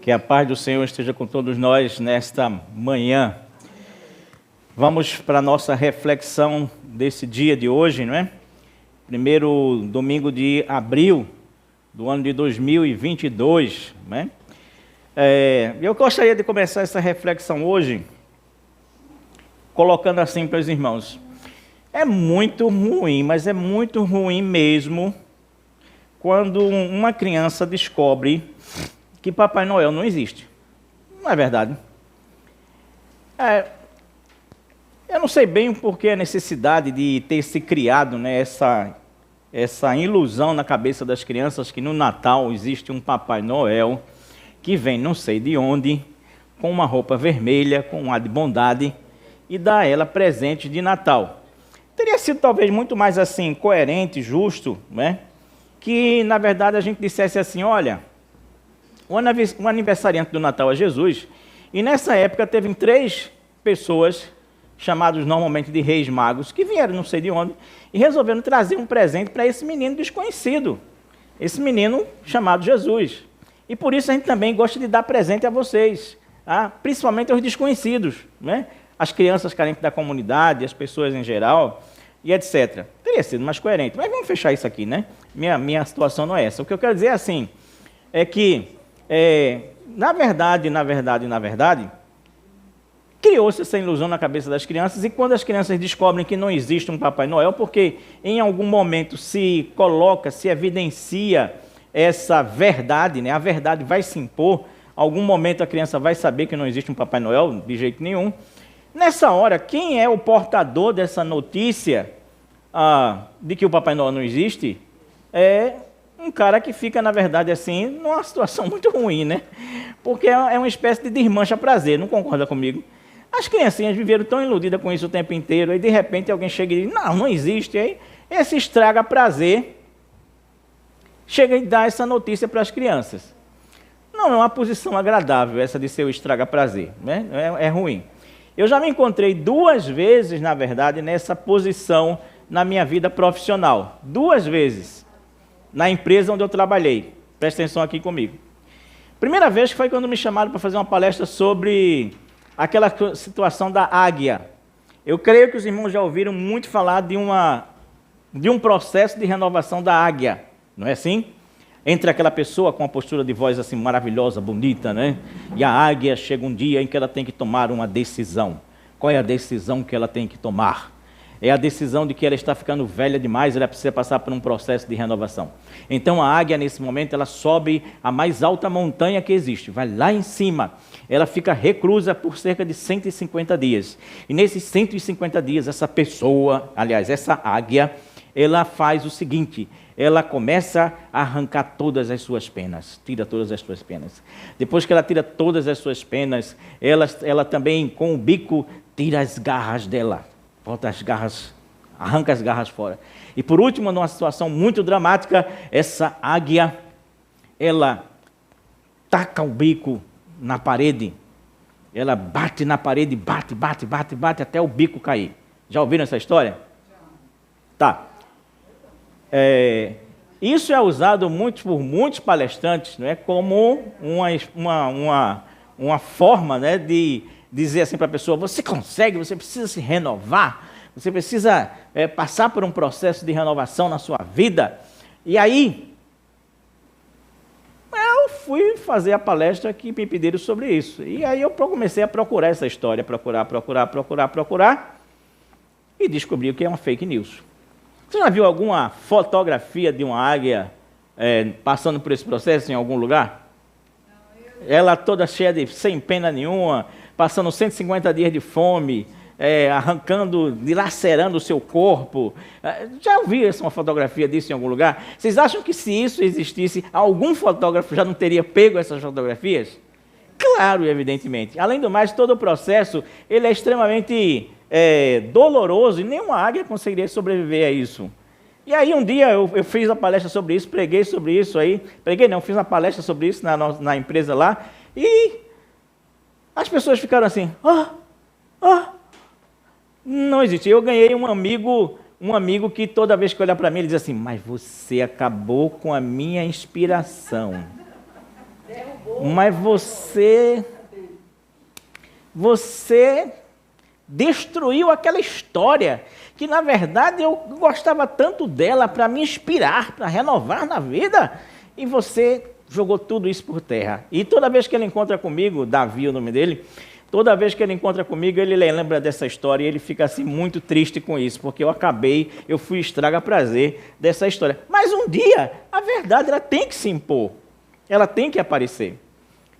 Que a paz do Senhor esteja com todos nós nesta manhã. Vamos para a nossa reflexão desse dia de hoje, não é? Primeiro domingo de abril do ano de 2022, né? Eu gostaria de começar essa reflexão hoje colocando assim para os irmãos. É muito ruim, mas é muito ruim mesmo quando uma criança descobre que Papai Noel não existe. Não é verdade? Eu não sei bem por que a necessidade de ter se criado, né, essa ilusão na cabeça das crianças que no Natal existe um Papai Noel que vem não sei de onde, com uma roupa vermelha, com um ar de bondade, e dá a ela presente de Natal. Teria sido talvez muito mais assim, coerente, justo, né? Que na verdade a gente dissesse assim, olha, o aniversariante do Natal é Jesus, e nessa época teve 3 pessoas, chamados normalmente de reis magos, que vieram não sei de onde, e resolveram trazer um presente para esse menino desconhecido, esse menino chamado Jesus. E por isso a gente também gosta de dar presente a vocês, tá? Principalmente aos desconhecidos, né? As crianças carentes da comunidade, as pessoas em geral, e etc. Teria sido mais coerente, mas vamos fechar isso aqui, né? Minha situação não é essa. O que eu quero dizer assim, é que na verdade, criou-se essa ilusão na cabeça das crianças, e quando as crianças descobrem que não existe um Papai Noel, porque em algum momento se coloca, se evidencia essa verdade, né? A verdade vai se impor, algum momento a criança vai saber que não existe um Papai Noel, de jeito nenhum. Nessa hora, quem é o portador dessa notícia de que o Papai Noel não existe é um cara que fica, na verdade, assim, numa situação muito ruim, né? Porque é uma espécie de desmancha-prazer, não concorda comigo? As criancinhas viveram tão iludidas com isso o tempo inteiro, aí de repente alguém chega e diz, não existe, aí esse estraga-prazer chega e dá essa notícia para as crianças. Não é uma posição agradável essa de ser o estraga-prazer, né? É ruim. Eu já me encontrei 2 vezes, na verdade, nessa posição na minha vida profissional. 2 vezes. Na empresa onde eu trabalhei. Presta atenção aqui comigo. Primeira vez foi quando me chamaram para fazer uma palestra sobre aquela situação da águia. Eu creio que os irmãos já ouviram muito falar de um processo de renovação da águia. Não é assim? Entre aquela pessoa com uma postura de voz assim maravilhosa, bonita, né? E a águia chega um dia em que ela tem que tomar uma decisão. Qual é a decisão que ela tem que tomar? É a decisão de que ela está ficando velha demais, ela precisa passar por um processo de renovação. Então a águia, nesse momento, ela sobe a mais alta montanha que existe, vai lá em cima. Ela fica reclusa por cerca de 150 dias. E nesses 150 dias, essa pessoa, aliás, essa águia, ela faz o seguinte, ela começa a arrancar todas as suas penas, tira todas as suas penas. Depois que ela tira todas as suas penas, ela também, com o bico, tira as garras dela, bota as garras, arranca as garras fora. E por último, numa situação muito dramática, essa águia, ela taca o bico na parede, ela bate na parede, bate, até o bico cair. Já ouviram essa história? Tá. Isso é usado por muitos palestrantes, não é, como uma forma, né, de dizer assim para a pessoa, você consegue, você precisa se renovar, você precisa passar por um processo de renovação na sua vida. E aí, eu fui fazer a palestra que me pediram sobre isso. E aí eu comecei a procurar essa história, procurar, e descobri o que é uma fake news. Você já viu alguma fotografia de uma águia passando por esse processo em algum lugar? Ela toda cheia sem pena nenhuma, passando 150 dias de fome, arrancando, dilacerando o seu corpo. Já ouviu uma fotografia disso em algum lugar? Vocês acham que se isso existisse, algum fotógrafo já não teria pego essas fotografias? Claro, evidentemente. Além do mais, todo o processo ele é extremamente doloroso, e nenhuma águia conseguiria sobreviver a isso. E aí um dia eu fiz a palestra sobre isso, preguei sobre isso aí, fiz uma palestra sobre isso na empresa lá, e as pessoas ficaram assim, não existe. Eu ganhei um amigo que toda vez que olha para mim, ele diz assim, mas você acabou com a minha inspiração. Mas você destruiu aquela história que, na verdade, eu gostava tanto dela para me inspirar, para renovar na vida, e você jogou tudo isso por terra. E toda vez que ele encontra comigo, Davi é o nome dele, toda vez que ele encontra comigo, ele lembra dessa história e ele fica assim muito triste com isso, porque eu fui estraga-prazer dessa história. Mas um dia, a verdade ela tem que se impor, ela tem que aparecer.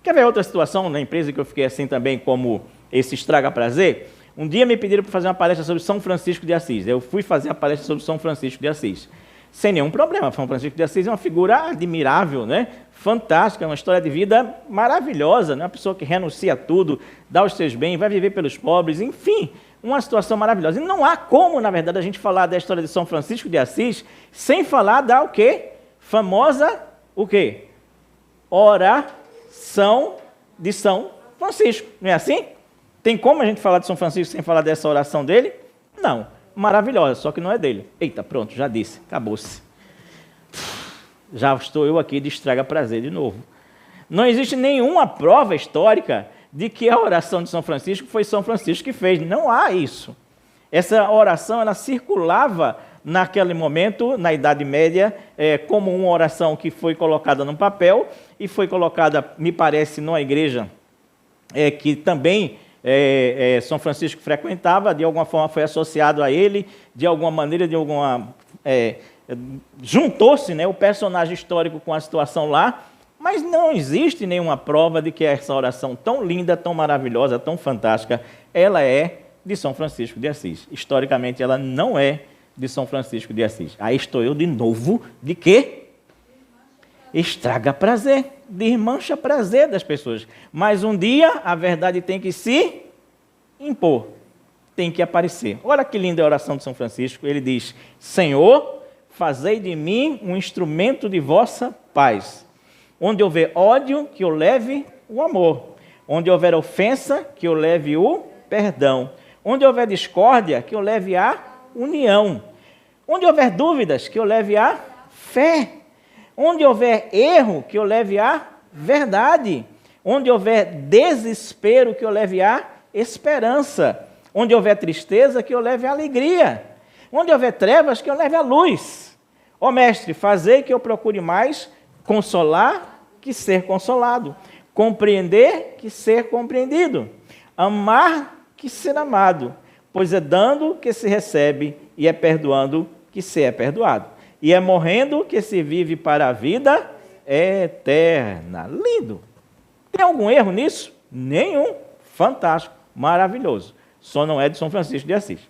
Quer ver outra situação na empresa que eu fiquei assim também como esse estraga-prazer? Um dia me pediram para fazer uma palestra sobre São Francisco de Assis. Eu fui fazer a palestra sobre São Francisco de Assis. Sem nenhum problema. São Francisco de Assis é uma figura admirável, né? Fantástica, uma história de vida maravilhosa, né? Uma pessoa que renuncia a tudo, dá os seus bens, vai viver pelos pobres, enfim, uma situação maravilhosa. E não há como, na verdade, a gente falar da história de São Francisco de Assis sem falar da o quê? Famosa, o quê? Oração de São Francisco. Não é assim? Tem como a gente falar de São Francisco sem falar dessa oração dele? Não. Maravilhosa, só que não é dele. Eita, pronto, já disse, acabou-se. Já estou eu aqui de estraga-prazer de novo. Não existe nenhuma prova histórica de que a oração de São Francisco foi São Francisco que fez. Não há isso. Essa oração, ela circulava naquele momento, na Idade Média, como uma oração que foi colocada num papel e foi colocada, me parece, numa igreja que também São Francisco frequentava, de alguma forma foi associado a ele, de alguma maneira, juntou-se, né, o personagem histórico com a situação lá, mas não existe nenhuma prova de que essa oração tão linda, tão maravilhosa, tão fantástica, ela é de São Francisco de Assis. Historicamente, ela não é de São Francisco de Assis. Aí estou eu de novo, de quê? Estraga prazer, desmancha prazer das pessoas. Mas um dia a verdade tem que se impor, tem que aparecer. Olha que linda a oração de São Francisco. Ele diz: Senhor, fazei de mim um instrumento de vossa paz. Onde houver ódio, que eu leve o amor. Onde houver ofensa, que eu leve o perdão. Onde houver discórdia, que eu leve a união. Onde houver dúvidas, que eu leve a fé. Onde houver erro, que eu leve a verdade. Onde houver desespero, que eu leve a esperança. Onde houver tristeza, que eu leve a alegria. Onde houver trevas, que eu leve a luz. Ó Mestre, fazei que eu procure mais consolar que ser consolado. Compreender que ser compreendido. Amar que ser amado. Pois é dando que se recebe e é perdoando que se é perdoado. E é morrendo que se vive para a vida eterna. Lindo. Tem algum erro nisso? Nenhum. Fantástico. Maravilhoso. Só não é de São Francisco de Assis.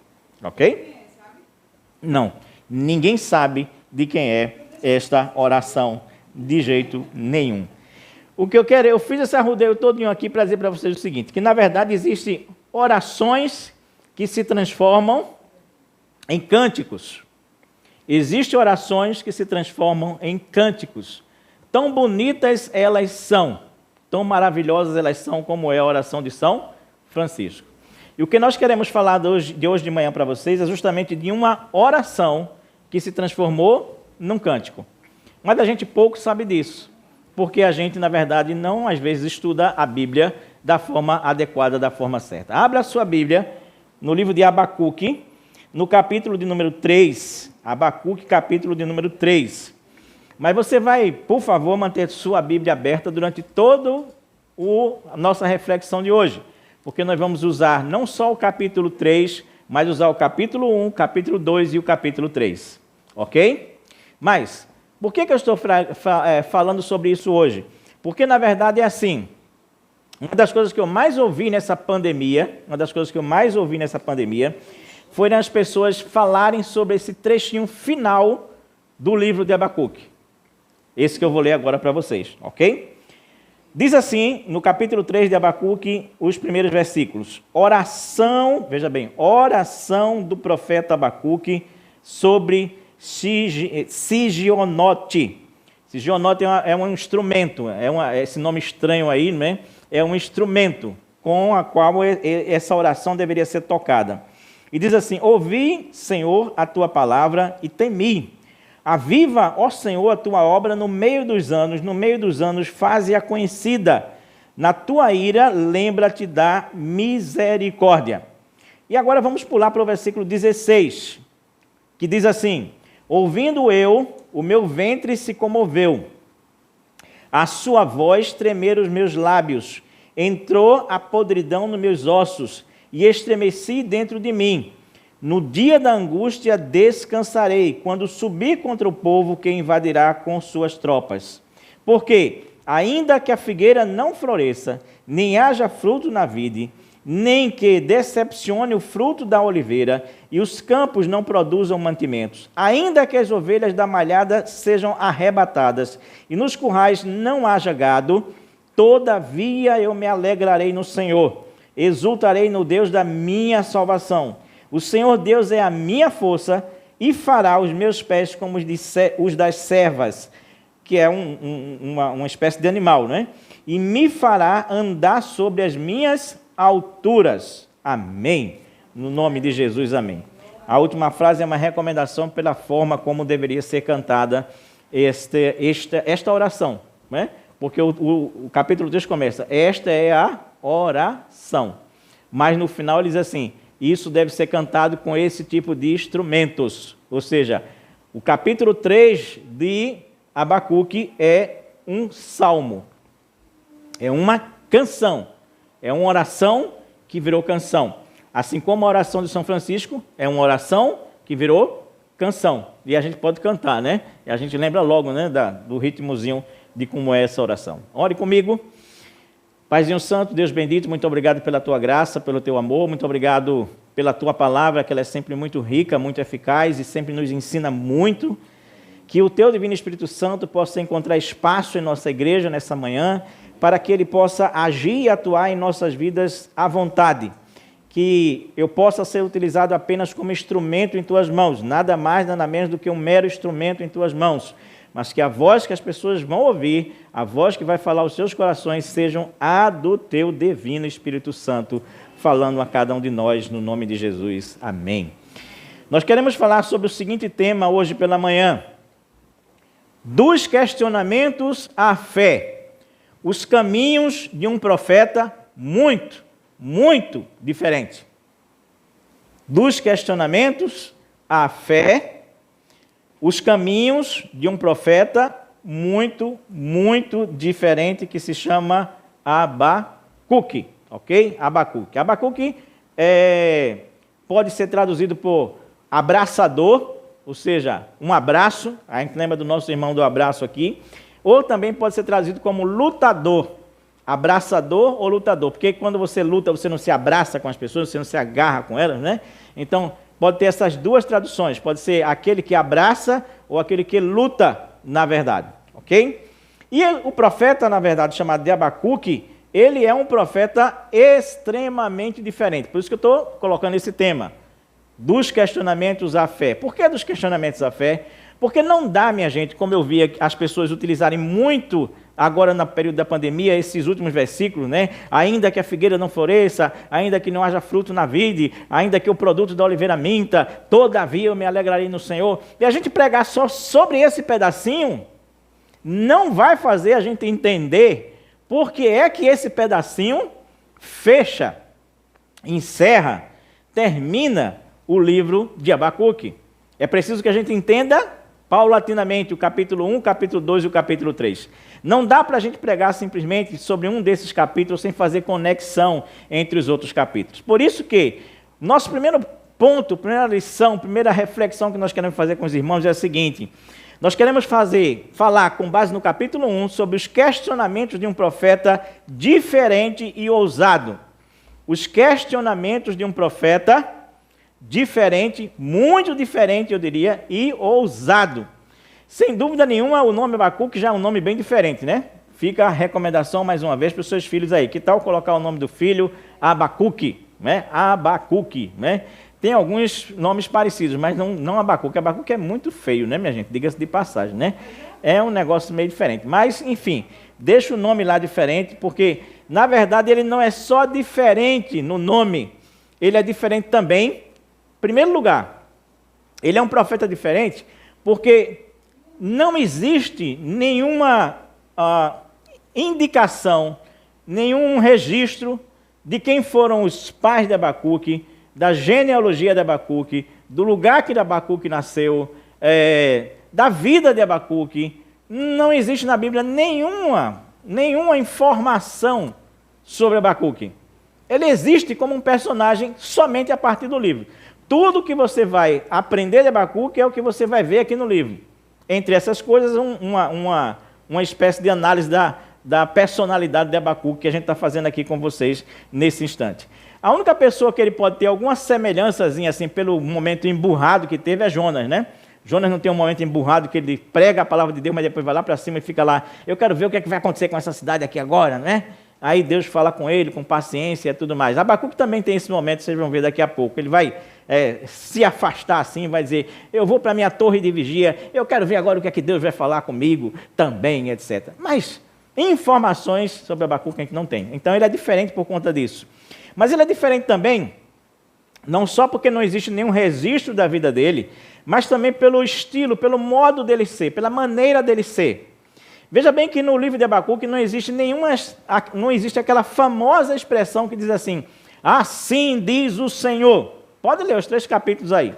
Ok? Não. Ninguém sabe de quem é esta oração de jeito nenhum. O que eu quero, eu fiz esse arrudeio todinho aqui para dizer para vocês o seguinte, que na verdade existem orações que se transformam em cânticos. Existem orações que se transformam em cânticos. Tão bonitas elas são, tão maravilhosas elas são, como é a oração de São Francisco. E o que nós queremos falar de hoje de manhã para vocês é justamente de uma oração que se transformou num cântico. Mas a gente pouco sabe disso, porque a gente, na verdade, não, às vezes, estuda a Bíblia da forma adequada, da forma certa. Abra a sua Bíblia no livro de Abacuque, no capítulo de número 3. Abacuque, capítulo de número 3. Mas você vai, por favor, manter sua Bíblia aberta durante toda a nossa reflexão de hoje, porque nós vamos usar não só o capítulo 3, mas usar o capítulo 1, capítulo 2 e o capítulo 3. Ok? Mas, por que eu estou falando sobre isso hoje? Porque, na verdade, é assim. Uma das coisas que eu mais ouvi nessa pandemia, foi as pessoas falarem sobre esse trechinho final do livro de Abacuque. Esse que eu vou ler agora para vocês, ok? Diz assim, no capítulo 3 de Abacuque, os primeiros versículos. Oração, veja bem, oração do profeta Abacuque sobre Sigionote. Sigionote é um instrumento, esse nome estranho aí, né? É um instrumento com a qual essa oração deveria ser tocada. E diz assim: ouvi, Senhor, a tua palavra e temi. Aviva, ó Senhor, a tua obra no meio dos anos, faze-a conhecida. Na tua ira, lembra-te da misericórdia. E agora vamos pular para o versículo 16, que diz assim: ouvindo eu, o meu ventre se comoveu, a sua voz tremeram os meus lábios, entrou a podridão nos meus ossos, e estremeci dentro de mim. No dia da angústia descansarei, quando subir contra o povo que invadirá com suas tropas. Porque, ainda que a figueira não floresça, nem haja fruto na vide, nem que decepcione o fruto da oliveira, e os campos não produzam mantimentos, ainda que as ovelhas da malhada sejam arrebatadas, e nos currais não haja gado, todavia eu me alegrarei no Senhor, exultarei no Deus da minha salvação. O Senhor Deus é a minha força, e fará os meus pés como os das servas, que é uma espécie de animal, né? E me fará andar sobre as minhas alturas. Amém. No nome de Jesus, amém. A última frase é uma recomendação pela forma como deveria ser cantada esta oração, né? Porque o capítulo 3 começa, esta é a oração. Mas no final ele diz assim, isso deve ser cantado com esse tipo de instrumentos. Ou seja, o capítulo 3 de Abacuque é um salmo, é uma canção, é uma oração que virou canção. Assim como a oração de São Francisco é uma oração que virou canção. E a gente pode cantar, né? E a gente lembra logo, né, do ritmozinho de como é essa oração. Ore comigo. Paizinho Santo, Deus bendito, muito obrigado pela tua graça, pelo teu amor, muito obrigado pela tua palavra, que ela é sempre muito rica, muito eficaz e sempre nos ensina muito. Que o teu Divino Espírito Santo possa encontrar espaço em nossa igreja nessa manhã, para que ele possa agir e atuar em nossas vidas à vontade. Que eu possa ser utilizado apenas como instrumento em tuas mãos, nada mais, nada menos do que um mero instrumento em tuas mãos. Mas que a voz que as pessoas vão ouvir, a voz que vai falar aos seus corações, sejam a do teu Divino Espírito Santo, falando a cada um de nós, no nome de Jesus. Amém. Nós queremos falar sobre o seguinte tema hoje pela manhã: dos questionamentos à fé, os caminhos de um profeta muito diferente. Dos questionamentos à fé, os caminhos de um profeta muito diferente, que se chama Abacuque, ok? Abacuque. Abacuque pode ser traduzido por abraçador, ou seja, um abraço, a gente lembra do nosso irmão do abraço aqui, ou também pode ser traduzido como lutador, abraçador ou lutador, porque quando você luta, você não se abraça com as pessoas, você não se agarra com elas, né? Então, pode ter essas duas traduções, pode ser aquele que abraça ou aquele que luta, na verdade, ok? E o profeta, na verdade, chamado de Abacuque, ele é um profeta extremamente diferente, por isso que eu estou colocando esse tema, dos questionamentos à fé. Por que dos questionamentos à fé? Porque não dá, minha gente, como eu vi as pessoas utilizarem muito agora no período da pandemia, esses últimos versículos, né? Ainda que a figueira não floresça, ainda que não haja fruto na vide, ainda que o produto da oliveira minta, todavia eu me alegrarei no Senhor. E a gente pregar só sobre esse pedacinho não vai fazer a gente entender por que é que esse pedacinho fecha, encerra, termina o livro de Abacuque. É preciso que a gente entenda paulatinamente o capítulo 1, o capítulo 2 e o capítulo 3. Não dá para a gente pregar simplesmente sobre um desses capítulos sem fazer conexão entre os outros capítulos. Por isso que nosso primeiro ponto, primeira lição, primeira reflexão que nós queremos fazer com os irmãos é a seguinte: nós queremos falar com base no capítulo 1 sobre os questionamentos de um profeta diferente e ousado. Os questionamentos de um profeta diferente, muito diferente, eu diria, e ousado. Sem dúvida nenhuma, o nome Abacuque já é um nome bem diferente, né? Fica a recomendação mais uma vez para os seus filhos aí. Que tal colocar o nome do filho Abacuque, né? Abacuque, né? Tem alguns nomes parecidos, mas não Abacuque. Abacuque é muito feio, né, minha gente? Diga-se de passagem, né? É um negócio meio diferente. Mas, enfim, deixa o nome lá diferente, porque, na verdade, ele não é só diferente no nome, ele é diferente também. Em primeiro lugar, ele é um profeta diferente porque não existe nenhuma indicação, nenhum registro de quem foram os pais de Abacuque, da genealogia de Abacuque, do lugar que Abacuque nasceu, da vida de Abacuque. Não existe na Bíblia nenhuma informação sobre Abacuque. Ele existe como um personagem somente a partir do livro. Tudo que você vai aprender de Abacuque é o que você vai ver aqui no livro. Entre essas coisas, uma espécie de análise da personalidade de Abacuque que a gente está fazendo aqui com vocês nesse instante. A única pessoa que ele pode ter alguma semelhançazinha, assim, pelo momento emburrado que teve é Jonas, né? Jonas não tem um momento emburrado que ele prega a palavra de Deus, mas depois vai lá para cima e fica lá. Eu quero ver o que é que vai acontecer com essa cidade aqui agora, né? Aí Deus fala com ele, com paciência e tudo mais. Abacuque também tem esse momento, vocês vão ver daqui a pouco. Ele vai se afastar assim, vai dizer, eu vou para a minha torre de vigia, eu quero ver agora o que é que Deus vai falar comigo também, etc. Mas informações sobre Abacuque a gente não tem. Então ele é diferente por conta disso. Mas ele é diferente também, não só porque não existe nenhum registro da vida dele, mas também pelo estilo, pelo modo dele ser, pela maneira dele ser. Veja bem que no livro de Abacuque não existe aquela famosa expressão que diz assim, assim diz o Senhor. Pode ler os 3 capítulos aí.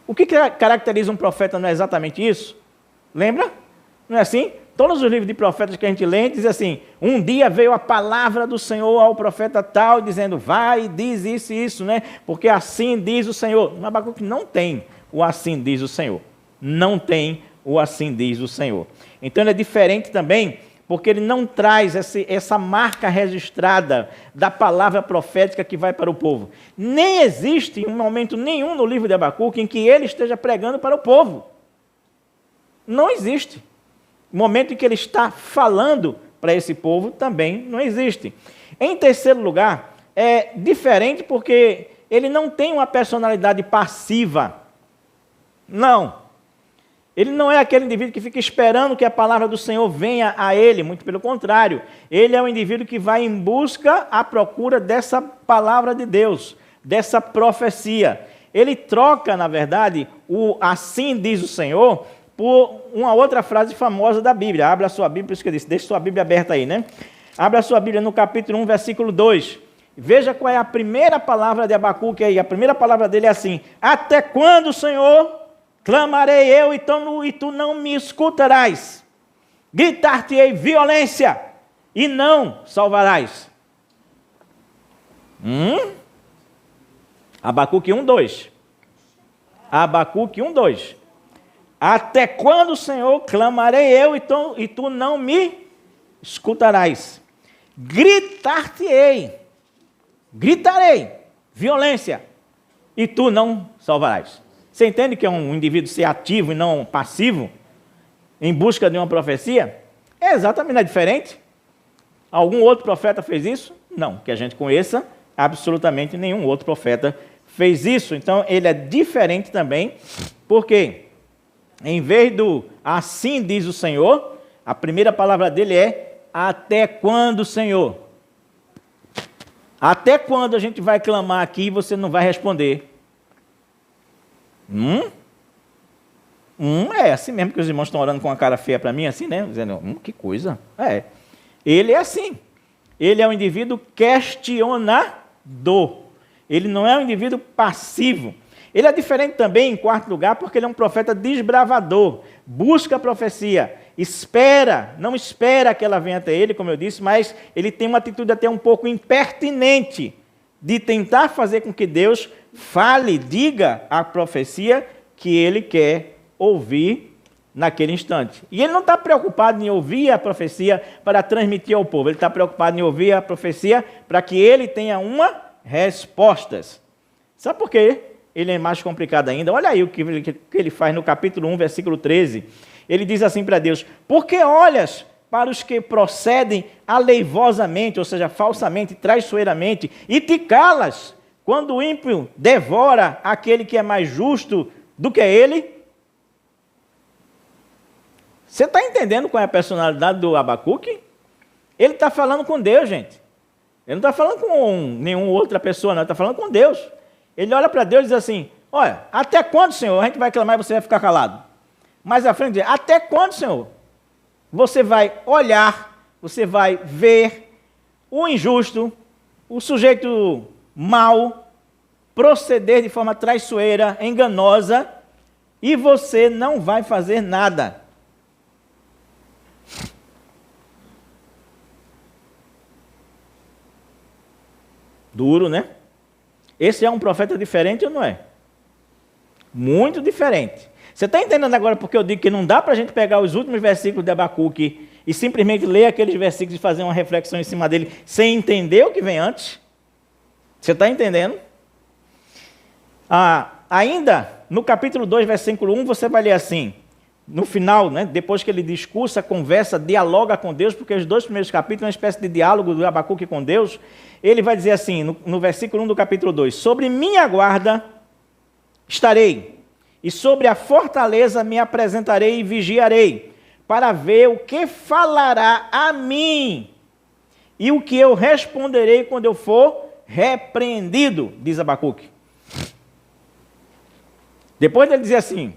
O que caracteriza um profeta não é exatamente isso? Lembra? Não é assim? Todos os livros de profetas que a gente lê, diz assim, um dia veio a palavra do Senhor ao profeta tal, dizendo, vai e diz isso e isso, né? Porque assim diz o Senhor. No Abacuque não tem o assim diz o Senhor. Não tem o assim diz o Senhor. Então ele é diferente também, porque ele não traz essa marca registrada da palavra profética que vai para o povo. Nem existe um momento nenhum no livro de Abacuque em que ele esteja pregando para o povo. Não existe. O momento em que ele está falando para esse povo também não existe. Em terceiro lugar, é diferente porque ele não tem uma personalidade passiva. Não. Ele não é aquele indivíduo que fica esperando que a palavra do Senhor venha a ele, muito pelo contrário. Ele é um indivíduo que vai em busca, à procura dessa palavra de Deus, dessa profecia. Ele troca, na verdade, o assim diz o Senhor, por uma outra frase famosa da Bíblia. Abra a sua Bíblia, por isso que eu disse, deixe sua Bíblia aberta aí, né? Abra a sua Bíblia no capítulo 1, versículo 2. Veja qual é a primeira palavra de Abacuque aí. A primeira palavra dele é assim, até quando, Senhor, clamarei eu e tu não me escutarás. Gritar-te-ei violência e não salvarás. Abacuque 1:2. Abacuque 1:2. Até quando, Senhor, clamarei eu e tu não me escutarás. Gritarei, violência, e tu não salvarás. Você entende que é um indivíduo ser ativo e não passivo, em busca de uma profecia? É exatamente diferente. Algum outro profeta fez isso? Não, que a gente conheça, absolutamente nenhum outro profeta fez isso. Então, ele é diferente também, porque em vez do assim diz o Senhor, a primeira palavra dele é até quando, Senhor? Até quando a gente vai clamar aqui e você não vai responder? É assim mesmo que os irmãos estão orando com uma cara feia para mim, assim, né? Dizendo, que coisa. Ele é assim. Ele é um indivíduo questionador. Ele não é um indivíduo passivo. Ele é diferente também, em quarto lugar, porque ele é um profeta desbravador. Busca a profecia. Não espera que ela venha até ele, como eu disse, mas ele tem uma atitude até um pouco impertinente de tentar fazer com que Deus fale, diga a profecia que ele quer ouvir naquele instante. E ele não está preocupado em ouvir a profecia para transmitir ao povo. Ele está preocupado em ouvir a profecia para que ele tenha respostas. Sabe por quê? Ele é mais complicado ainda. Olha aí o que ele faz no capítulo 1, versículo 13. Ele diz assim para Deus, por que olhas para os que procedem aleivosamente, ou seja, falsamente, traiçoeiramente, e te calas quando o ímpio devora aquele que é mais justo do que ele? Você está entendendo qual é a personalidade do Abacuque? Ele está falando com Deus, gente. Ele não está falando com nenhuma outra pessoa, não. Ele está falando com Deus. Ele olha para Deus e diz assim, olha, até quando, Senhor, a gente vai clamar e você vai ficar calado? mais à frente, até quando, Senhor? Você vai olhar, você vai ver o injusto, o sujeito mau, proceder de forma traiçoeira, enganosa, e você não vai fazer nada. Duro, né? Esse é um profeta diferente ou não é? Muito diferente. Você está entendendo agora porque eu digo que não dá para a gente pegar os últimos versículos de Abacuque e simplesmente ler aqueles versículos e fazer uma reflexão em cima dele sem entender o que vem antes? Você está entendendo? Ainda no capítulo 2, versículo 1, você vai ler assim, no final, né, depois que ele discursa, conversa, dialoga com Deus, porque os 2 primeiros capítulos é uma espécie de diálogo do Abacuque com Deus. Ele vai dizer assim, no versículo 1 do capítulo 2, sobre minha guarda estarei, e sobre a fortaleza me apresentarei e vigiarei, para ver o que falará a mim, e o que eu responderei quando eu for repreendido, diz Abacuque. Depois ele dizer assim,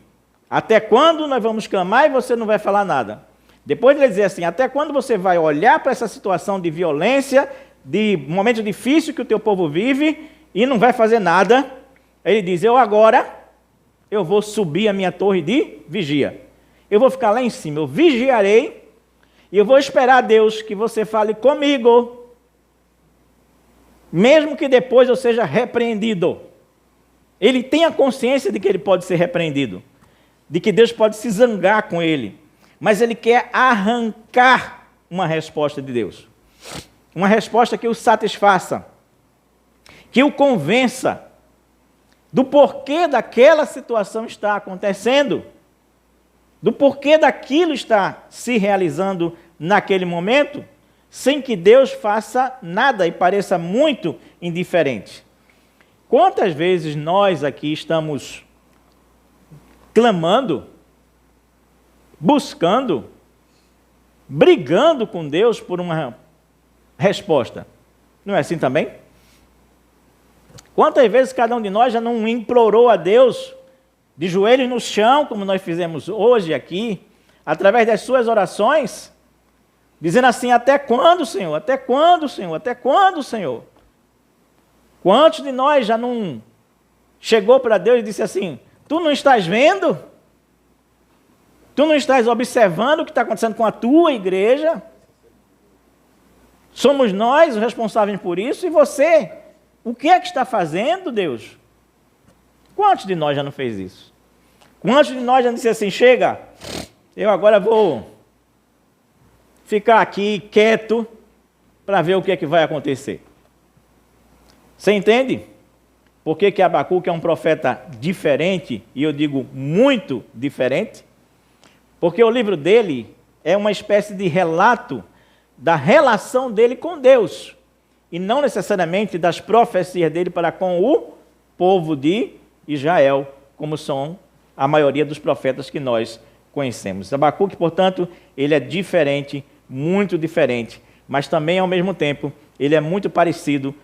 até quando nós vamos clamar e você não vai falar nada? Depois ele dizer assim, até quando você vai olhar para essa situação de violência, de momento difícil que o teu povo vive e não vai fazer nada? Ele diz, eu vou subir a minha torre de vigia. Eu vou ficar lá em cima, eu vigiarei e eu vou esperar, Deus, que você fale comigo, mesmo que depois eu seja repreendido. Ele tem a consciência de que ele pode ser repreendido, de que Deus pode se zangar com ele, mas ele quer arrancar uma resposta de Deus. Uma resposta que o satisfaça, que o convença do porquê daquela situação está acontecendo, do porquê daquilo está se realizando naquele momento, sem que Deus faça nada e pareça muito indiferente. Quantas vezes nós aqui estamos clamando, buscando, brigando com Deus por uma resposta? Não é assim também? Quantas vezes cada um de nós já não implorou a Deus, de joelhos no chão, como nós fizemos hoje aqui, através das suas orações, dizendo assim, até quando, Senhor? Até quando, Senhor? Até quando, Senhor? Quantos de nós já não chegou para Deus e disse assim, tu não estás vendo? Tu não estás observando o que está acontecendo com a tua igreja? Somos nós os responsáveis por isso e você, o que é que está fazendo, Deus? Quantos de nós já não fez isso? Quantos de nós já disse assim, chega, eu agora vou ficar aqui quieto para ver o que é que vai acontecer? Você entende? Por que Abacuque é um profeta diferente, e eu digo muito diferente? Porque o livro dele é uma espécie de relato da relação dele com Deus, e não necessariamente das profecias dele para com o povo de Israel, como são a maioria dos profetas que nós conhecemos. Abacuque, portanto, ele é diferente, muito diferente, mas também, ao mesmo tempo, ele é muito parecido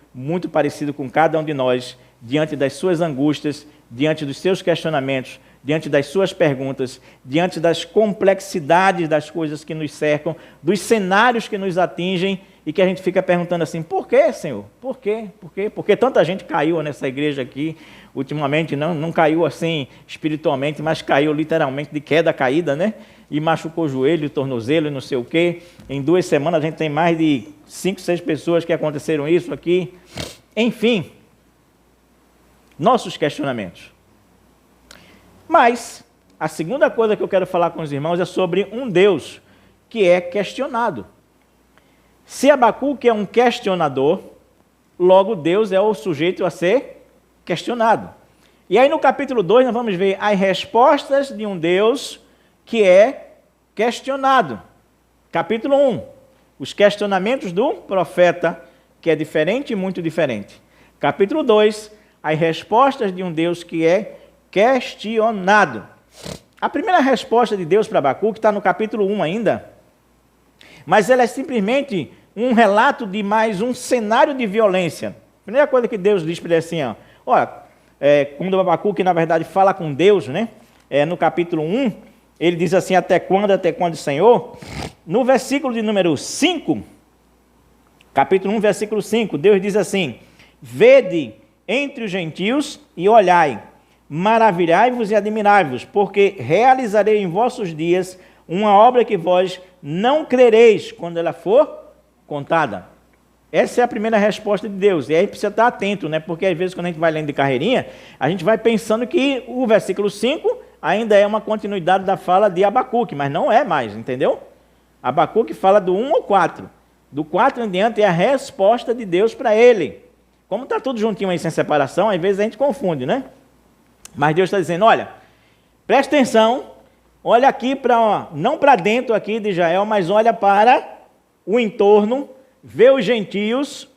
com cada um de nós, diante das suas angústias, diante dos seus questionamentos, diante das suas perguntas, diante das complexidades das coisas que nos cercam, dos cenários que nos atingem e que a gente fica perguntando assim, por quê, Senhor? Por quê? Por quê? Porque tanta gente caiu nessa igreja aqui, ultimamente, não caiu assim espiritualmente, mas caiu literalmente de queda caída, né? E machucou o joelho, o tornozelo e não sei o quê. Em 2 semanas a gente tem mais de 5, 6 pessoas que aconteceram isso aqui. Enfim, nossos questionamentos. Mas a segunda coisa que eu quero falar com os irmãos é sobre um Deus que é questionado. Se Abacuque é um questionador, logo Deus é o sujeito a ser questionado. E aí no capítulo 2 nós vamos ver as respostas de um Deus que é questionado. Capítulo 1, os questionamentos do profeta, que é diferente, muito diferente. Capítulo 2, as respostas de um Deus que é questionado. A primeira resposta de Deus para Abacuque está no capítulo 1 ainda, mas ela é simplesmente um relato de mais um cenário de violência. A primeira coisa que Deus diz para ele é assim, quando Abacuque, na verdade, fala com Deus, né? No capítulo 1, ele diz assim, até quando, Senhor? No versículo de número 5, capítulo 1, versículo 5, Deus diz assim, vede entre os gentios e olhai, maravilhai-vos e admirai-vos, porque realizarei em vossos dias uma obra que vós não crereis quando ela for contada. Essa é a primeira resposta de Deus, e aí precisa estar atento, né? Porque às vezes quando a gente vai lendo de carreirinha, a gente vai pensando que o versículo 5 ainda é uma continuidade da fala de Abacuque, mas não é mais, entendeu? Abacuque fala do 1 ao 4, do 4 em diante é a resposta de Deus para ele. Como está tudo juntinho aí sem separação, às vezes a gente confunde, né? Mas Deus está dizendo, olha, presta atenção, olha aqui, não para dentro aqui de Israel, mas olha para o entorno, vê os gentios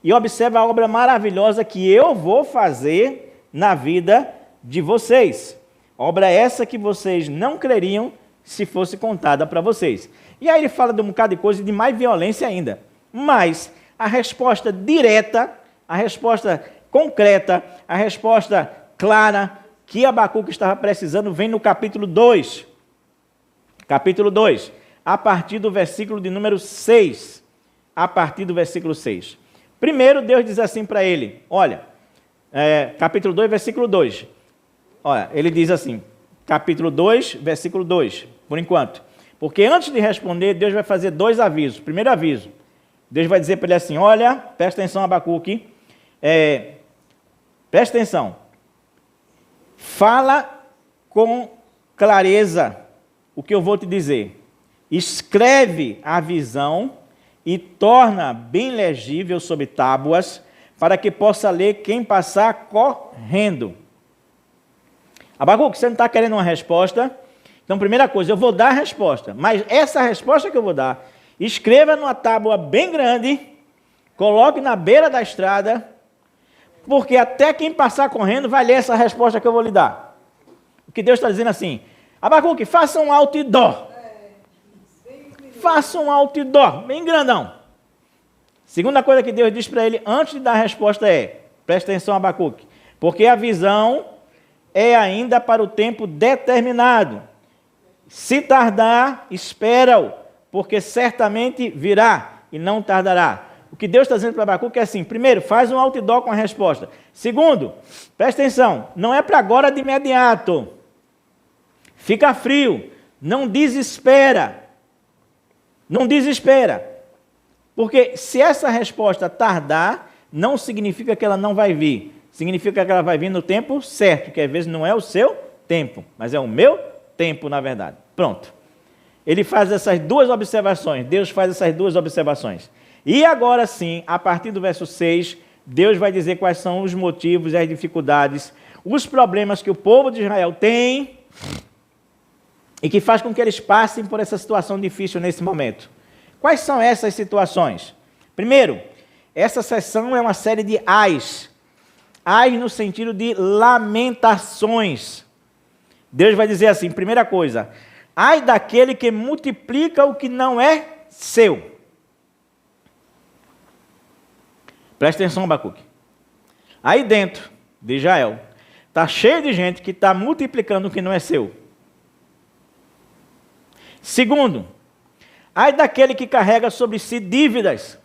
e observa a obra maravilhosa que eu vou fazer na vida de vocês. Obra essa que vocês não creriam se fosse contada para vocês. E aí ele fala de um bocado de coisa de mais violência ainda. Mas a resposta direta, a resposta concreta, a resposta clara que Abacuque estava precisando vem no capítulo 2. Capítulo 2, a partir do versículo de número 6. A partir do versículo 6. Primeiro, Deus diz assim para ele, olha, capítulo 2, versículo 2. Olha, ele diz assim, capítulo 2, versículo 2, por enquanto. Porque antes de responder, Deus vai fazer 2 avisos. Primeiro aviso, Deus vai dizer para ele assim, olha, presta atenção, Abacuque, presta atenção, fala com clareza o que eu vou te dizer. Escreve a visão e torna bem legível sobre tábuas, para que possa ler quem passar correndo. Abacuque, você não está querendo uma resposta? Então, primeira coisa, eu vou dar a resposta, mas essa resposta que eu vou dar, escreva numa tábua bem grande, coloque na beira da estrada, porque até quem passar correndo vai ler essa resposta que eu vou lhe dar. O que Deus está dizendo assim, Abacuque, faça um outdoor. Faça um outdoor, bem grandão. Segunda coisa que Deus diz para ele antes de dar a resposta presta atenção, Abacuque, porque a visão é ainda para o tempo determinado. Se tardar, espera-o, porque certamente virá e não tardará. O que Deus está dizendo para Abacuque é assim, primeiro, faz um outdoor com a resposta. Segundo, presta atenção, não é para agora de imediato. Fica frio, não desespera. Não desespera, porque se essa resposta tardar, não significa que ela não vai vir, significa que ela vai vir no tempo certo, que às vezes não é o seu tempo, mas é o meu tempo, na verdade. Pronto. Ele faz essas 2 observações, Deus faz essas 2 observações. E agora sim, a partir do verso 6, Deus vai dizer quais são os motivos, as dificuldades, os problemas que o povo de Israel tem e que faz com que eles passem por essa situação difícil nesse momento. Quais são essas situações? Primeiro, essa sessão é uma série de ais. Ais no sentido de lamentações. Deus vai dizer assim, primeira coisa, ai daquele que multiplica o que não é seu. Presta atenção, Abacuque. Aí dentro de Israel, está cheio de gente que está multiplicando o que não é seu. Segundo, ai daquele que carrega sobre si dívidas.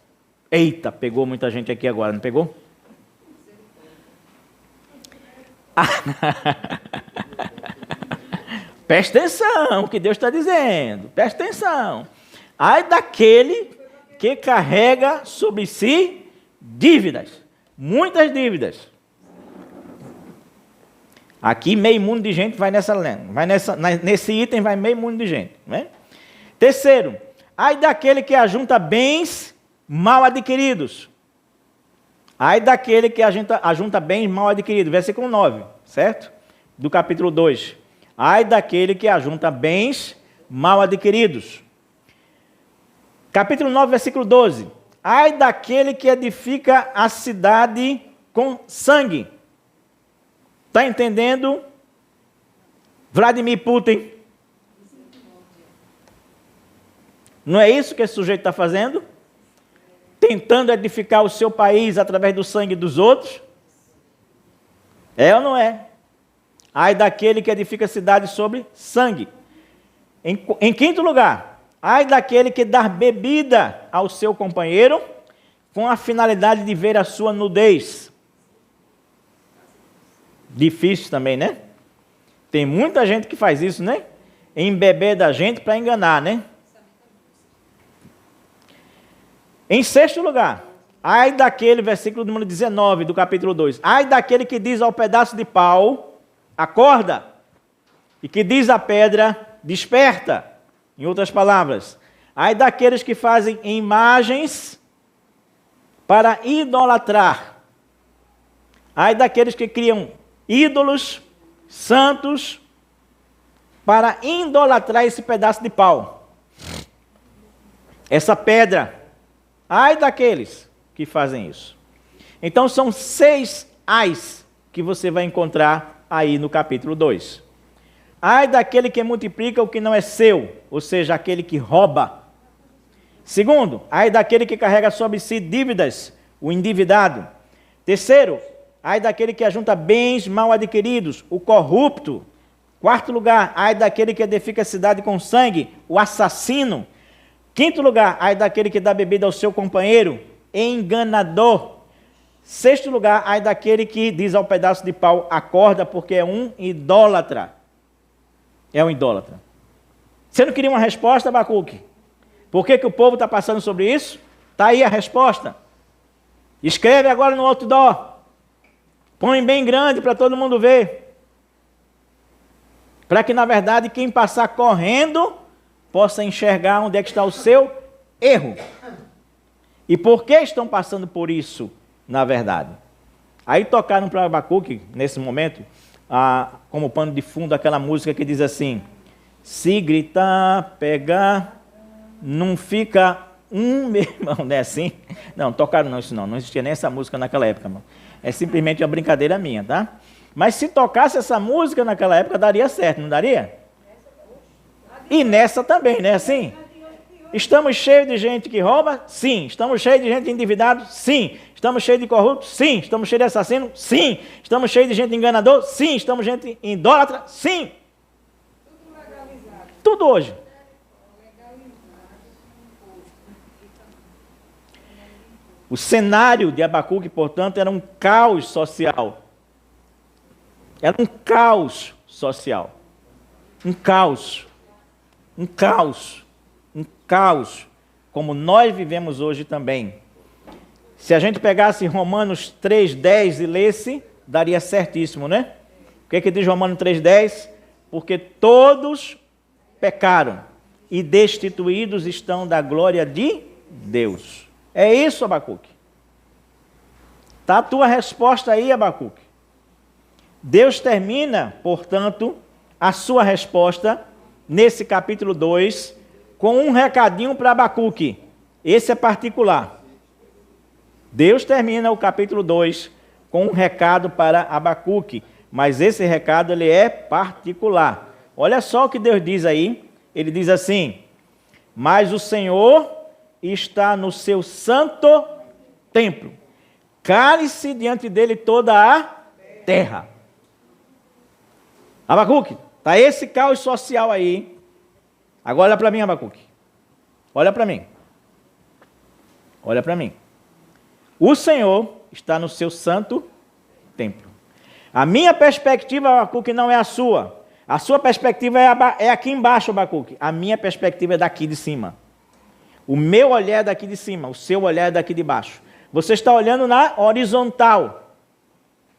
Eita, pegou muita gente aqui agora, não pegou? Presta atenção, o que Deus está dizendo. Presta atenção. Ai daquele que carrega sobre si dívidas. Muitas dívidas. Aqui meio mundo de gente vai nesse item vai meio mundo de gente. Né? Terceiro, ai daquele que ajunta bens mal adquiridos. Ai daquele que ajunta bens mal adquiridos. Versículo 9, certo? Do capítulo 2. Ai daquele que ajunta bens mal adquiridos. Capítulo 9, versículo 12. Ai daquele que edifica a cidade com sangue. Está entendendo? Vladimir Putin. Não é isso que esse sujeito está fazendo? Tentando edificar o seu país através do sangue dos outros? É ou não é? Ai daquele que edifica a cidade sobre sangue. Em quinto lugar, ai daquele que dá bebida ao seu companheiro com a finalidade de ver a sua nudez. Difícil também, né? Tem muita gente que faz isso, né? Embeber da gente para enganar, né? Em sexto lugar, ai daquele, versículo número 19 do capítulo 2, ai daquele que diz ao pedaço de pau, acorda, e que diz à pedra, desperta. Em outras palavras, ai daqueles que fazem imagens para idolatrar. Ai daqueles que criam ídolos santos para idolatrar esse pedaço de pau, essa pedra. Ai daqueles que fazem isso. Então são 6 ais que você vai encontrar aí no capítulo 2. Ai daquele que multiplica o que não é seu, ou seja, aquele que rouba. Segundo, ai daquele que carrega sobre si dívidas, o endividado. Terceiro, ai daquele que ajunta bens mal adquiridos, o corrupto. Quarto lugar, ai daquele que edifica a cidade com sangue, o assassino. Quinto lugar, ai daquele que dá bebida ao seu companheiro, enganador. Sexto lugar, ai daquele que diz ao pedaço de pau, acorda, porque é um idólatra. É um idólatra. Você não queria uma resposta, Abacuque? Por que o povo está passando sobre isso? Está aí a resposta. Escreve agora no outdoor. Põe bem grande para todo mundo ver. Para que, na verdade, quem passar correndo possa enxergar onde é que está o seu erro. E por que estão passando por isso, na verdade? Aí tocaram para Abacuque, nesse momento, como pano de fundo, aquela música que diz assim: se gritar, pegar, não fica meu irmão, não é assim? Não, tocaram não isso não existia nem essa música naquela época, irmão. É simplesmente uma brincadeira minha, tá? Mas se tocasse essa música naquela época, daria certo, não daria? E nessa também, não é assim? Estamos cheios de gente que rouba? Sim. Estamos cheios de gente endividado? Sim. Estamos cheios de corruptos? Sim. Estamos cheios de assassinos? Sim. Estamos cheios de gente enganador? Sim. Estamos gente idólatra? Sim. Tudo legalizado. Tudo hoje. O cenário de Abacuque, portanto, era um caos social. Era um caos social. Um caos. Um caos. Um caos. Como nós vivemos hoje também. Se a gente pegasse Romanos 3,10 e lesse, daria certíssimo, né? O que diz Romanos 3,10? Porque todos pecaram e destituídos estão da glória de Deus. É isso, Abacuque. Está a tua resposta aí, Abacuque. Deus termina, portanto, a sua resposta nesse capítulo 2 com um recadinho para Abacuque. Esse é particular. Deus termina o capítulo 2 com um recado para Abacuque, mas esse recado ele é particular. Olha só o que Deus diz aí. Ele diz assim: mas o Senhor está no seu santo templo. Cale-se diante dele toda a terra. Abacuque, está esse caos social aí. Agora olha para mim, Abacuque. Olha para mim. Olha para mim. O Senhor está no seu santo templo. A minha perspectiva, Abacuque, não é a sua. A sua perspectiva é aqui embaixo, Abacuque. A minha perspectiva é daqui de cima. O meu olhar é daqui de cima. O seu olhar é daqui de baixo. Você está olhando na horizontal.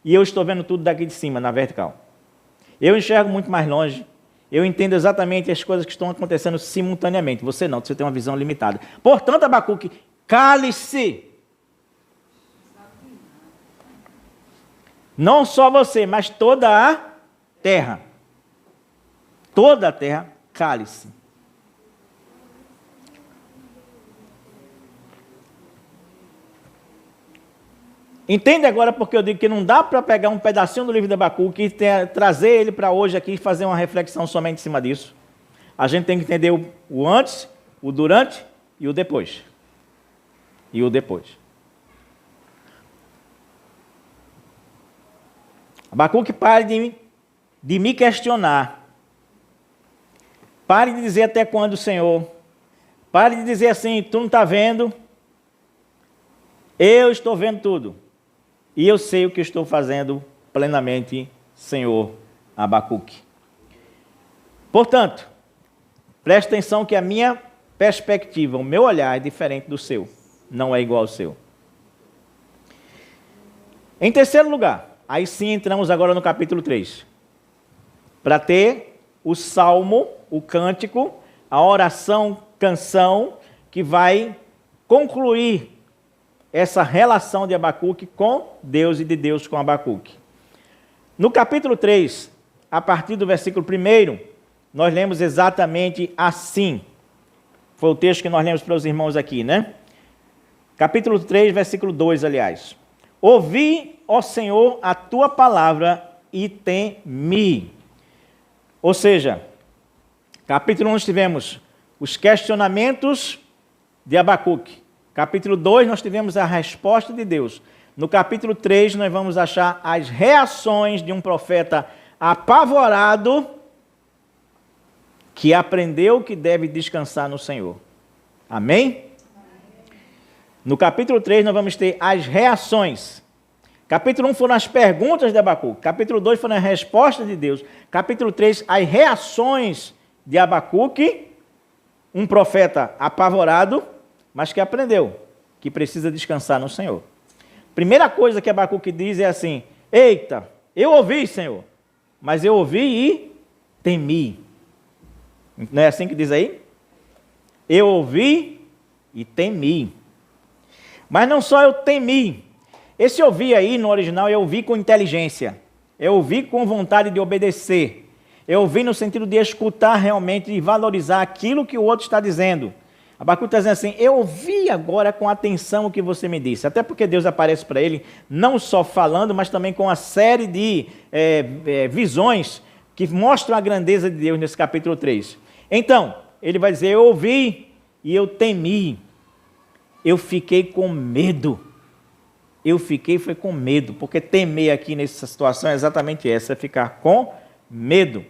E eu estou vendo tudo daqui de cima, na vertical. Eu enxergo muito mais longe. Eu entendo exatamente as coisas que estão acontecendo simultaneamente. Você não, você tem uma visão limitada. Portanto, Abacuque, cale-se. Não só você, mas toda a terra. Toda a terra, cale-se. Entende agora porque eu digo que não dá para pegar um pedacinho do livro de Abacuque e trazer ele para hoje aqui e fazer uma reflexão somente em cima disso. A gente tem que entender o antes, o durante e o depois. E o depois. Abacuque, pare de me questionar. Pare de dizer até quando, Senhor. Pare de dizer assim, tu não está vendo. Eu estou vendo tudo. E eu sei o que estou fazendo plenamente, Senhor Abacuque. Portanto, preste atenção que a minha perspectiva, o meu olhar é diferente do seu. Não é igual ao seu. Em terceiro lugar, aí sim entramos agora no capítulo 3. Para ter o salmo, o cântico, a oração, canção, que vai concluir essa relação de Abacuque com Deus e de Deus com Abacuque. No capítulo 3, a partir do versículo 1, nós lemos exatamente assim. Foi o texto que nós lemos para os irmãos aqui, né? Capítulo 3, versículo 2, aliás. Ouvi, ó Senhor, a tua palavra e temi. Ou seja, capítulo 1 nós tivemos os questionamentos de Abacuque. Capítulo 2 nós tivemos a resposta de Deus. No capítulo 3 nós vamos achar as reações de um profeta apavorado que aprendeu que deve descansar no Senhor. Amém? No capítulo 3 nós vamos ter as reações. Capítulo 1 foram as perguntas de Abacuque. Capítulo 2 foram as respostas de Deus. Capítulo 3, as reações de Abacuque, um profeta apavorado, mas que aprendeu que precisa descansar no Senhor. Primeira coisa que Abacuque diz é assim: eita, eu ouvi, Senhor, mas eu ouvi e temi. Não é assim que diz aí? Eu ouvi e temi. Mas não só eu temi. Esse ouvir aí, no original, é ouvir com inteligência. É ouvir com vontade de obedecer. É ouvir no sentido de escutar realmente e valorizar aquilo que o outro está dizendo. Abacuque está dizendo assim: eu ouvi agora com atenção o que você me disse. Até porque Deus aparece para ele, não só falando, mas também com uma série de visões que mostram a grandeza de Deus nesse capítulo 3. Então, ele vai dizer: eu ouvi e eu temi. Eu fiquei com medo. Eu fiquei foi com medo, porque temer aqui nessa situação é exatamente essa, é ficar com medo.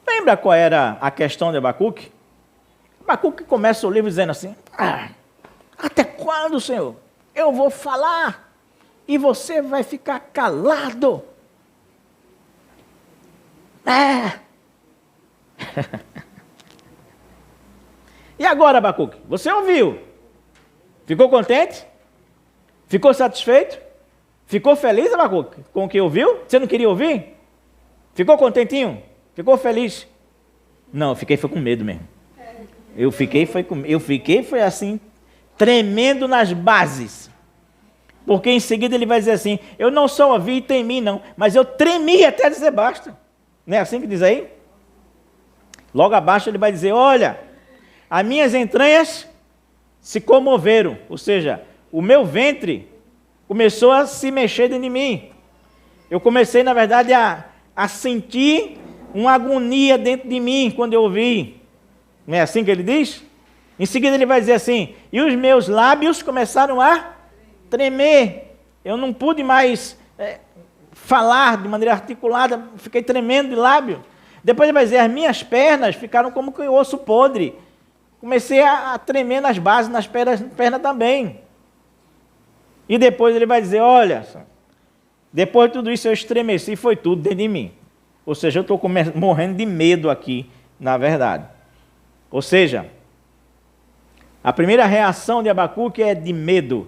Lembra qual era a questão de Abacuque? Abacuque começa o livro dizendo assim: até quando, Senhor? Eu vou falar e você vai ficar calado. E agora, Abacuque? Você ouviu? Ficou contente? Ficou satisfeito? Ficou feliz, Abacuque, com o que ouviu? Você não queria ouvir? Ficou contentinho? Ficou feliz? Não, eu fiquei foi com medo mesmo. Eu fiquei foi assim, tremendo nas bases. Porque em seguida ele vai dizer assim: eu não só ouvi e temi não, mas eu tremi até dizer basta. Não é assim que diz aí? Logo abaixo ele vai dizer: olha, as minhas entranhas se comoveram, ou seja, o meu ventre começou a se mexer dentro de mim. Eu comecei, na verdade, a sentir uma agonia dentro de mim quando eu ouvi. Não é assim que ele diz? Em seguida ele vai dizer assim: e os meus lábios começaram a tremer. Eu não pude mais falar de maneira articulada, fiquei tremendo de lábio. Depois ele vai dizer: as minhas pernas ficaram como que osso podre. Comecei a tremer nas bases, nas pernas também. E depois ele vai dizer: olha, depois de tudo isso eu estremeci, foi tudo dentro de mim. Ou seja, eu estou morrendo de medo aqui, na verdade. Ou seja, a primeira reação de Abacuque é de medo,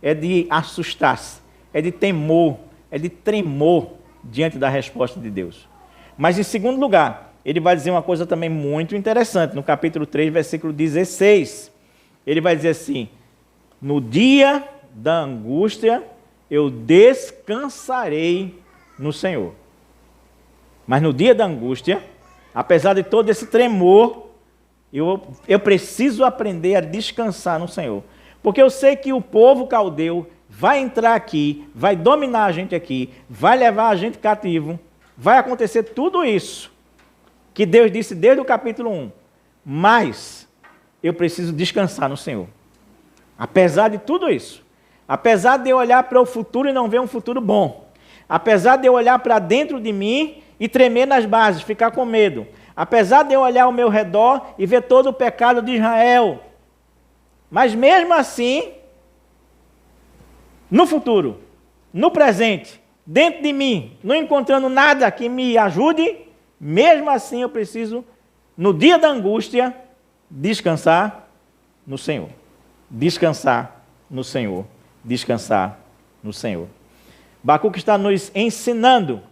é de assustar-se, é de temor, é de tremor diante da resposta de Deus. Mas em segundo lugar, ele vai dizer uma coisa também muito interessante, no capítulo 3, versículo 16. Ele vai dizer assim: no dia da angústia eu descansarei no Senhor. Mas no dia da angústia, apesar de todo esse tremor, eu preciso aprender a descansar no Senhor. Porque eu sei que o povo caldeu vai entrar aqui, vai dominar a gente aqui, vai levar a gente cativo, vai acontecer tudo isso que Deus disse desde o capítulo 1. Mas eu preciso descansar no Senhor. Apesar de tudo isso, apesar de eu olhar para o futuro e não ver um futuro bom, apesar de eu olhar para dentro de mim e tremer nas bases, ficar com medo. Apesar de eu olhar ao meu redor e ver todo o pecado de Israel. Mas mesmo assim, no futuro, no presente, dentro de mim, não encontrando nada que me ajude, mesmo assim eu preciso, no dia da angústia, descansar no Senhor. Descansar no Senhor. Descansar no Senhor. Abacuque está nos ensinando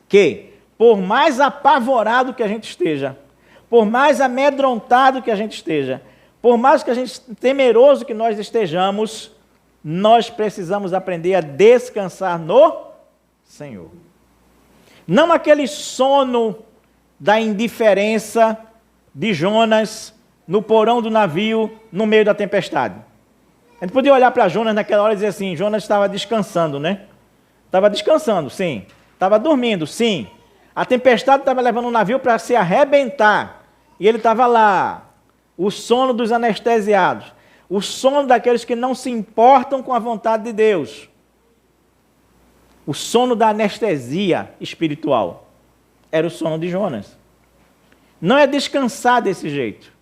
que, por mais apavorado que a gente esteja, por mais amedrontado que a gente esteja, por mais que a gente temeroso que nós estejamos, nós precisamos aprender a descansar no Senhor. Não aquele sono da indiferença de Jonas no porão do navio, no meio da tempestade. A gente podia olhar para Jonas naquela hora e dizer assim, Jonas estava descansando, né? Estava descansando, sim. Estava dormindo, sim. A tempestade estava levando o navio para se arrebentar. E ele estava lá. O sono dos anestesiados. O sono daqueles que não se importam com a vontade de Deus. O sono da anestesia espiritual. Era o sono de Jonas. Não é descansar desse jeito.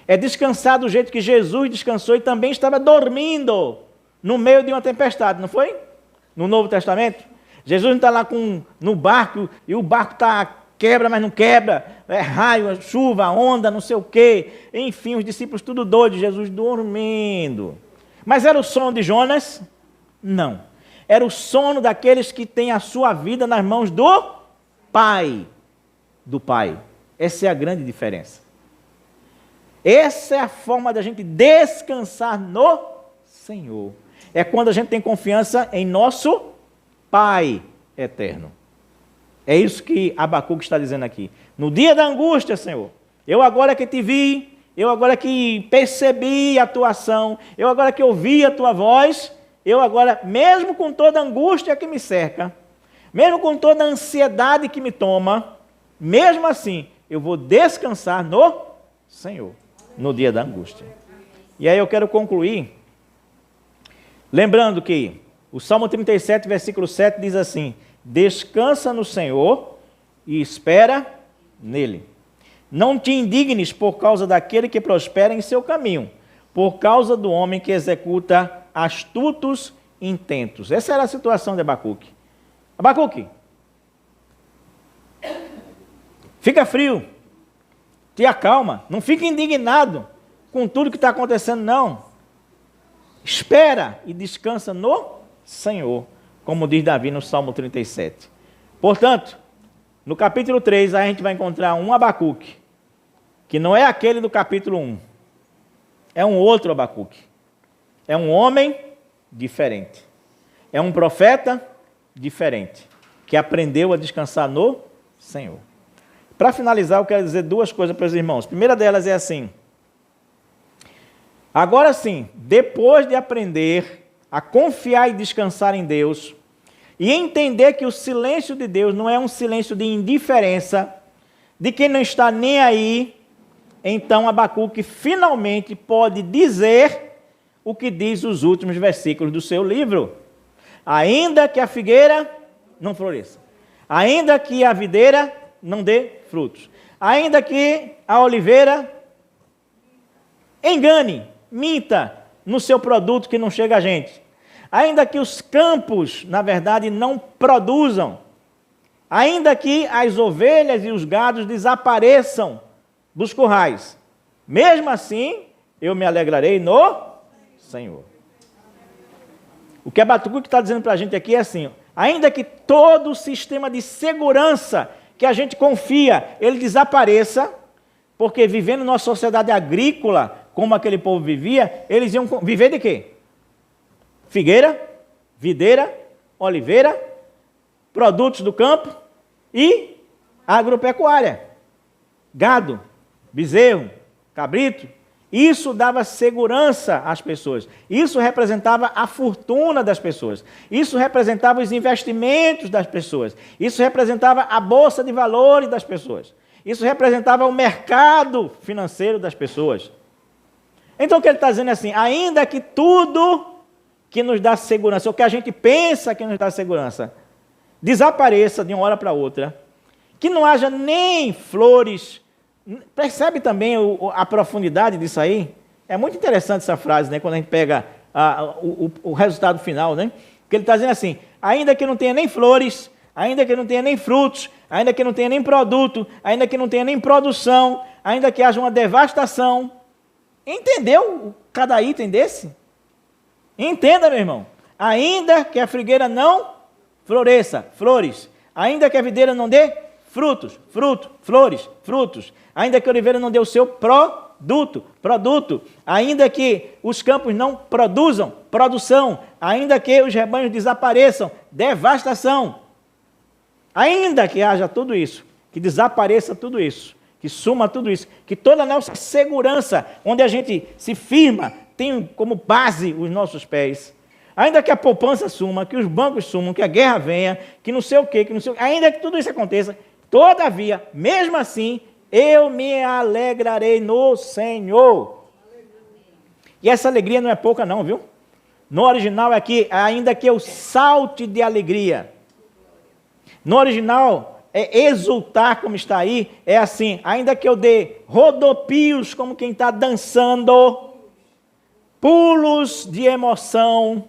É descansar do jeito que Jesus descansou e também estava dormindo no meio de uma tempestade, não foi? No Novo Testamento. Jesus não está lá no barco e o barco está quebra, mas não quebra. É raio, chuva, onda, não sei o quê. Enfim, os discípulos tudo doidos, Jesus dormindo. Mas era o sono de Jonas? Não. Era o sono daqueles que têm a sua vida nas mãos do Pai. Do Pai. Essa é a grande diferença. Essa é a forma da gente descansar no Senhor. É quando a gente tem confiança em nosso Pai eterno. É isso que Abacuque está dizendo aqui. No dia da angústia, Senhor, eu agora que te vi, eu agora que percebi a tua ação, eu agora que ouvi a tua voz, eu agora, mesmo com toda a angústia que me cerca, mesmo com toda a ansiedade que me toma, mesmo assim, eu vou descansar no Senhor, no dia da angústia. E aí eu quero concluir, lembrando que o Salmo 37, versículo 7 diz assim, descansa no Senhor e espera nele. Não te indignes por causa daquele que prospera em seu caminho, por causa do homem que executa astutos intentos. Essa era a situação de Abacuque. Abacuque, fica frio, te acalma, não fica indignado com tudo que está acontecendo, não. Espera e descansa no Senhor, como diz Davi no Salmo 37. Portanto, no capítulo 3, a gente vai encontrar um Abacuque, que não é aquele do capítulo 1. É um outro Abacuque. É um homem diferente. É um profeta diferente, que aprendeu a descansar no Senhor. Para finalizar, eu quero dizer duas coisas para os irmãos. A primeira delas é assim. Agora sim, depois de aprender a confiar e descansar em Deus, e entender que o silêncio de Deus não é um silêncio de indiferença, de quem não está nem aí, então Abacuque finalmente pode dizer o que diz os últimos versículos do seu livro. Ainda que a figueira não floresça, ainda que a videira não dê frutos, ainda que a oliveira engane, minta no seu produto que não chega a gente, ainda que os campos, na verdade, não produzam, ainda que as ovelhas e os gados desapareçam dos currais, mesmo assim, eu me alegrarei no Senhor. O que Abacuque está dizendo para a gente aqui é assim, ainda que todo o sistema de segurança que a gente confia, ele desapareça, porque vivendo numa sociedade agrícola, como aquele povo vivia, eles iam viver de quê? Figueira, videira, oliveira, produtos do campo e agropecuária. Gado, bezerro, cabrito. Isso dava segurança às pessoas. Isso representava a fortuna das pessoas. Isso representava os investimentos das pessoas. Isso representava a bolsa de valores das pessoas. Isso representava o mercado financeiro das pessoas. Então o que ele está dizendo é assim, ainda que tudo que nos dá segurança, o que a gente pensa que nos dá segurança, desapareça de uma hora para outra, que não haja nem flores. Percebe também a profundidade disso aí? É muito interessante essa frase, né? Quando a gente pega o resultado final, né? Que ele está dizendo assim, ainda que não tenha nem flores, ainda que não tenha nem frutos, ainda que não tenha nem produto, ainda que não tenha nem produção, ainda que haja uma devastação. Entendeu cada item desse? Entenda, meu irmão. Ainda que a figueira não floresça, flores. Ainda que a videira não dê frutos, flores, frutos. Ainda que a oliveira não dê o seu produto. Ainda que os campos não produzam, produção. Ainda que os rebanhos desapareçam, devastação. Ainda que haja tudo isso, que desapareça tudo isso, que suma tudo isso, que toda a nossa segurança, onde a gente se firma, tem como base os nossos pés. Ainda que a poupança suma, que os bancos sumam, que a guerra venha, que não sei o quê, ainda que tudo isso aconteça, todavia, mesmo assim, eu me alegrarei no Senhor. E essa alegria não é pouca não, viu? No original é que, ainda que eu salte de alegria. No original, é exultar, como está aí, é assim, ainda que eu dê rodopios, como quem está dançando, pulos de emoção,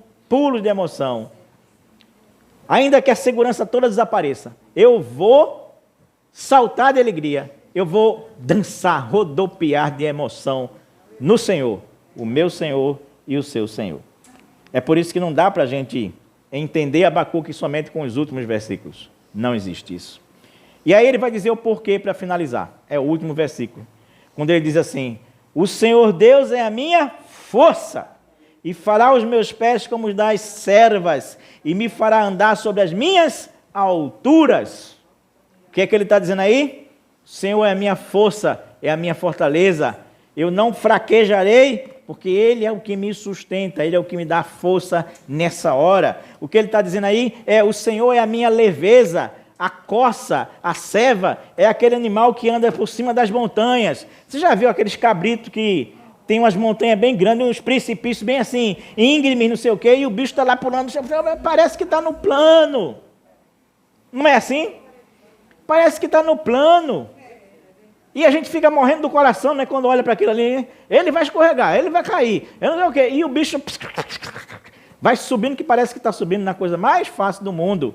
ainda que a segurança toda desapareça, eu vou saltar de alegria, eu vou dançar, rodopiar de emoção no Senhor, o meu Senhor e o seu Senhor. É por isso que não dá para a gente entender Abacuque somente com os últimos versículos. Não existe isso. E aí ele vai dizer o porquê para finalizar. É o último versículo. Quando ele diz assim, o Senhor Deus é a minha força, e fará os meus pés como os das servas, e me fará andar sobre as minhas alturas. O que é que ele está dizendo aí? O Senhor é a minha força, é a minha fortaleza. Eu não fraquejarei, porque Ele é o que me sustenta, Ele é o que me dá força nessa hora. O que ele está dizendo aí é, o Senhor é a minha leveza. A corça, a ceva, é aquele animal que anda por cima das montanhas. Você já viu aqueles cabritos que tem umas montanhas bem grandes, uns precipícios bem assim, íngremes, não sei o quê, e o bicho está lá pulando, parece que está no plano. Não é assim? Parece que está no plano. E a gente fica morrendo do coração, né, quando olha para aquilo ali. Ele vai escorregar, ele vai cair, eu não sei o quê. E o bicho vai subindo, que parece que está subindo na coisa mais fácil do mundo.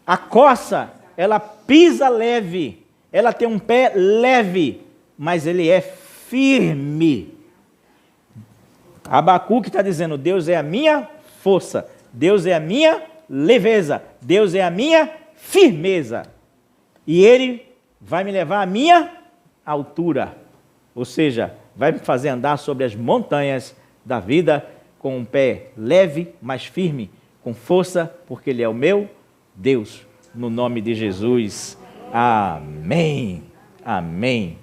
A corça, ela pisa leve, ela tem um pé leve, mas ele é firme. Abacuque está dizendo, Deus é a minha força, Deus é a minha leveza, Deus é a minha firmeza. E Ele vai me levar à minha altura, ou seja, vai me fazer andar sobre as montanhas da vida com um pé leve, mas firme, com força, porque Ele é o meu Deus, no nome de Jesus. Amém. Amém.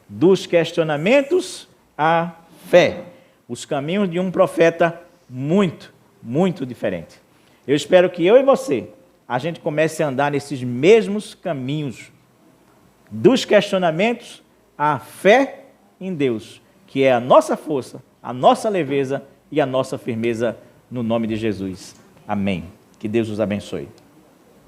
Dos questionamentos à fé. Os caminhos de um profeta muito, muito diferente. Eu espero que eu e você, a gente comece a andar nesses mesmos caminhos. Dos questionamentos à fé em Deus, que é a nossa força, a nossa leveza e a nossa firmeza, no nome de Jesus. Amém. Que Deus os abençoe.